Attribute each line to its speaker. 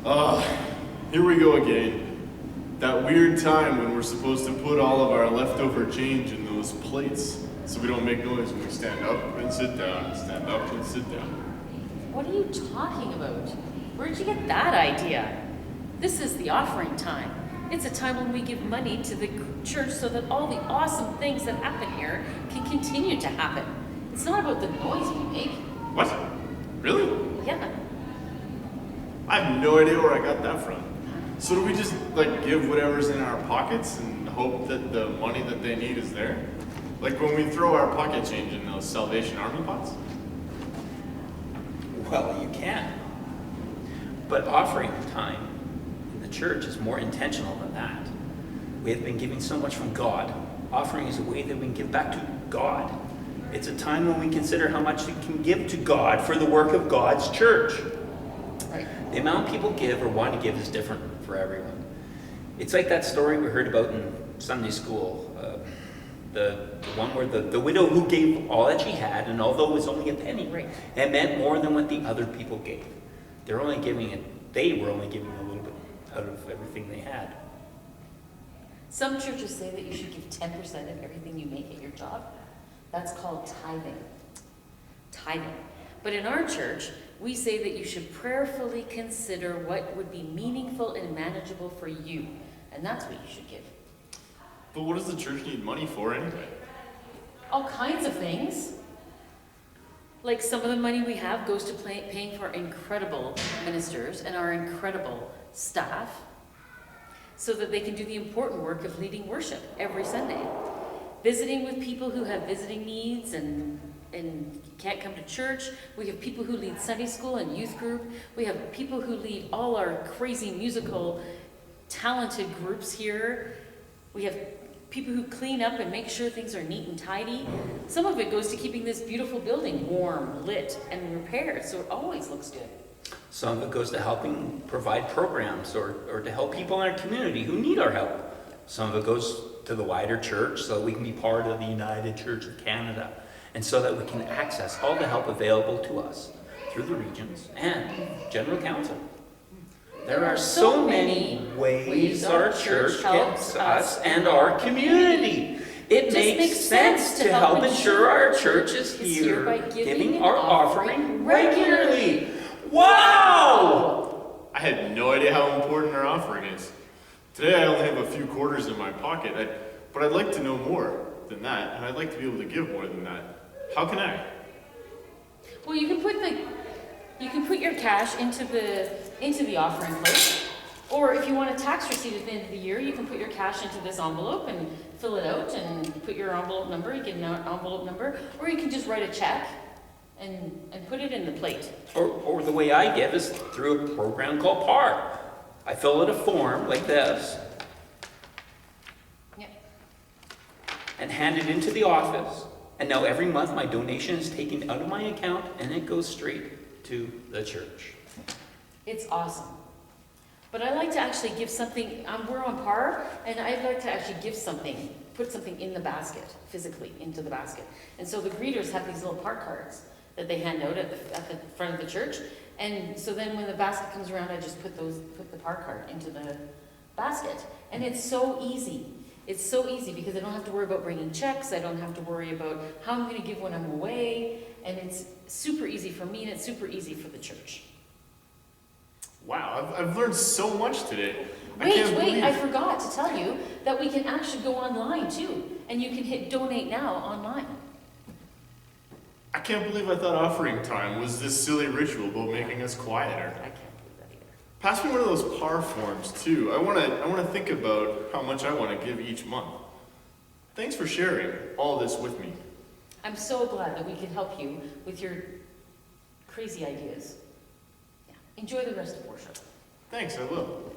Speaker 1: Here we go again. That weird time when we're supposed to put all of our leftover change in those plates so we don't make noise when we stand up and sit down, stand up and sit down.
Speaker 2: What are you talking about? Where'd you get that idea? This is the offering time. It's a time when we give money to the church so that all the awesome things that happen here can continue to happen. It's not about the noise we make.
Speaker 1: What? Really?
Speaker 2: Yeah.
Speaker 1: I have no idea where I got that from. So do we just give whatever's in our pockets and hope that the money that they need is there? Like when we throw our pocket change in those Salvation Army pots?
Speaker 3: Well, you can. But offering time in the church is more intentional than that. We have been giving so much from God. Offering is a way that we can give back to God. It's a time when we consider how much we can give to God for the work of God's church.
Speaker 2: Right.
Speaker 3: The amount people give or want to give is different for everyone. It's like that story we heard about in Sunday school. The one where the widow who gave all that she had, and although it was only a penny,
Speaker 2: Right.
Speaker 3: it meant more than what the other people gave. They were only giving a little bit out of everything they had.
Speaker 2: Some churches say that you should give 10% of everything you make at your job. That's called tithing. Tithing. But in our church, we say that you should prayerfully consider what would be meaningful and manageable for you. And that's what you should give.
Speaker 1: But what does the church need money for anyway?
Speaker 2: All kinds of things. Like some of the money we have goes to paying for incredible ministers and our incredible staff so that they can do the important work of leading worship every Sunday. Visiting with people who have visiting needs and can't come to church. We have people who lead Sunday school and youth group. We have people who lead all our crazy musical talented groups here. We have people who clean up and make sure things are neat and tidy. Some of it goes to keeping this beautiful building warm, lit, and repaired so it always looks good.
Speaker 3: Some of it goes to helping provide programs or to help people in our community who need our help. Some of it goes to the wider church so that we can be part of the United Church of Canada and so that we can access all the help available to us through the regions and General Council. There are so many ways our church helps us and our community. It makes sense to help ensure our church is here, giving our offering regularly. Wow!
Speaker 1: I had no idea how important our offering is. Today I only have a few quarters in my pocket, but I'd like to know more than that, and I'd like to be able to give more than that. How can I?
Speaker 2: Well, you can put your cash into the offering plate, or if you want a tax receipt at the end of the year, you can put your cash into this envelope and fill it out and put your envelope number. You get an envelope number, or you can just write a check and put it in the plate.
Speaker 3: Or the way I give is through a program called PAR. I fill out a form like this and hand it into the office. And now every month my donation is taken out of my account and it goes straight to the church.
Speaker 2: It's awesome. But I like to actually give something, we're on PAR, and I'd like to actually give something, put something in the basket, physically into the basket. And so the greeters have these little PAR cards that they hand out at the front of the church. And so then when the basket comes around, I just put the PAR card into the basket. And it's so easy. It's so easy because I don't have to worry about bringing checks. I don't have to worry about how I'm going to give when I'm away. And it's super easy for me, and it's super easy for the church.
Speaker 1: Wow, I've learned so much today.
Speaker 2: I forgot to tell you that we can actually go online too. And you can hit donate now online.
Speaker 1: I can't believe I thought offering time was this silly ritual about making us quieter.
Speaker 2: I can't believe that either.
Speaker 1: Pass me one of those PAR forms too. I want to think about how much I want to give each month. Thanks for sharing all this with me.
Speaker 2: I'm so glad that we could help you with your crazy ideas. Yeah. Enjoy the rest of worship.
Speaker 1: Thanks, I will.